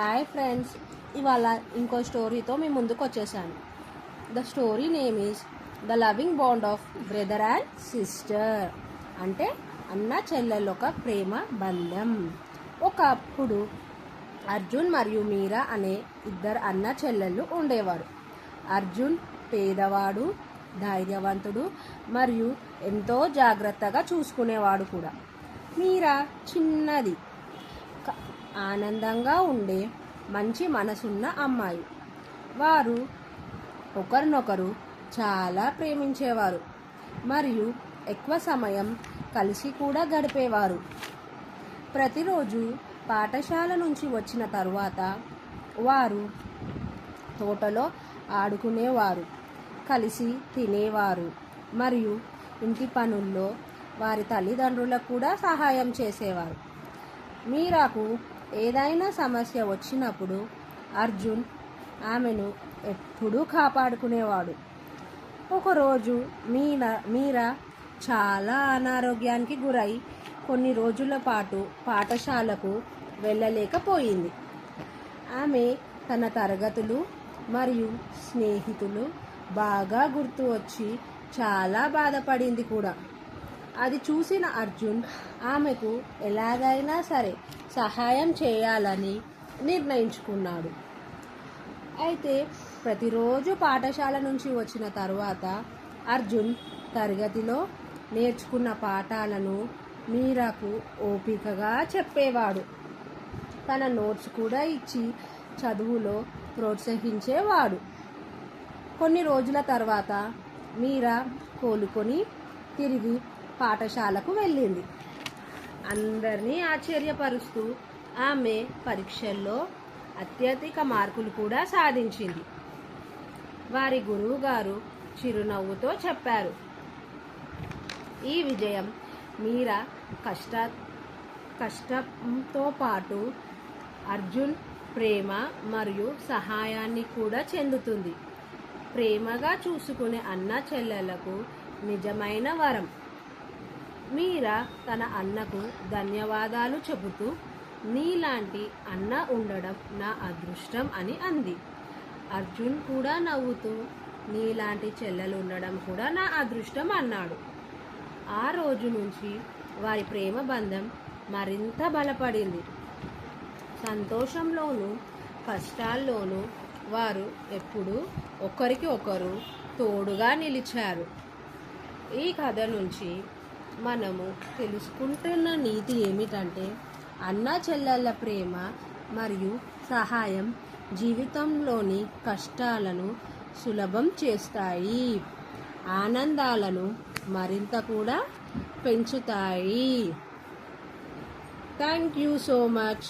Hi friends, ఇవాళ ఇంకో స్టోరీతో మీ ముందుకు వచ్చేసాను. The story name is the loving bond of brother and sister. అంటే అన్న చెల్లెళ్ళ ఒక ప్రేమ బంధం. ఒకప్పుడు అర్జున్ మరియు మీరా అనే ఇద్దరు అన్న చెల్లెళ్ళు ఉండేవారు. అర్జున్ పేదవాడు, ధైర్యవంతుడు మరియు ఎంతో జాగ్రత్తగా చూసుకునేవాడు కూడా. మీరా చిన్నది, ఆనందంగా ఉండే మంచి మనసున్న అమ్మాయి. వారు ఒకరినొకరు చాలా ప్రేమించేవారు మరియు ఎక్కువ సమయం కలిసి కూడా గడిపేవారు. ప్రతిరోజు పాఠశాల నుంచి వచ్చిన తరువాత వారు తోటలో ఆడుకునేవారు, కలిసి తినేవారు మరియు ఇంటి పనుల్లో వారి తల్లిదండ్రులకు కూడా సహాయం చేసేవారు. మీరాకు ఏదైనా సమస్య వచ్చినప్పుడు అర్జున్ ఆమెను ఎప్పుడూ కాపాడుకునేవాడు. ఒకరోజు మీరా చాలా అనారోగ్యానికి గురై కొన్ని రోజుల పాటు పాఠశాలకు వెళ్ళలేకపోయింది. ఆమె తన తరగతులు మరియు స్నేహితులు బాగా గుర్తు వచ్చి చాలా బాధపడింది కూడా. అది చూసిన అర్జున్ ఆమెకు ఎలాగైనా సరే సహాయం చేయాలని నిర్ణయించుకున్నాడు. అయితే ప్రతిరోజు పాఠశాల నుంచి వచ్చిన తరువాత అర్జున్ తరగతిలో నేర్చుకున్న పాఠాలను మీరాకు ఓపికగా చెప్పేవాడు. తన నోట్స్ కూడా ఇచ్చి చదువులో ప్రోత్సహించేవాడు. కొన్ని రోజుల తర్వాత మీరా కోలుకొని తిరిగి పాఠశాలకు వెళ్ళింది. అందరినీ ఆశ్చర్యపరుస్తూ ఆమె పరీక్షల్లో అత్యధిక మార్కులు కూడా సాధించింది. వారి గురువు గారు చిరునవ్వుతో చెప్పారు, ఈ విజయం మీరా కష్టంతో పాటు అర్జున్ ప్రేమ మరియు సహాయాన్ని కూడా చెందుతుంది. ప్రేమగా చూసుకునే అన్న చెల్లెలకు నిజమైన వరం. మీరా తన అన్నకు ధన్యవాదాలు చెబుతూ నీలాంటి అన్న ఉండడం నా అదృష్టం అని అంది. అర్జున్ కూడా నవ్వుతూ నీలాంటి చెల్లెలు ఉండడం కూడా నా అదృష్టం అన్నాడు. ఆ రోజు నుంచి వారి ప్రేమ బంధం మరింత బలపడింది. సంతోషంలోనూ కష్టాల్లోనూ వారు ఎప్పుడూ ఒకరికి ఒకరు తోడుగా నిలిచారు. ఈ కథ నుంచి మనము తెలుసుకుంటున్న నీతి ఏమిటంటే, అన్న చెల్లెళ్ళ ప్రేమ మరియు సహాయం జీవితంలోని కష్టాలను సులభం చేస్తాయి, ఆనందాలను మరింత కూడా పెంచుతాయి. Thank you so much.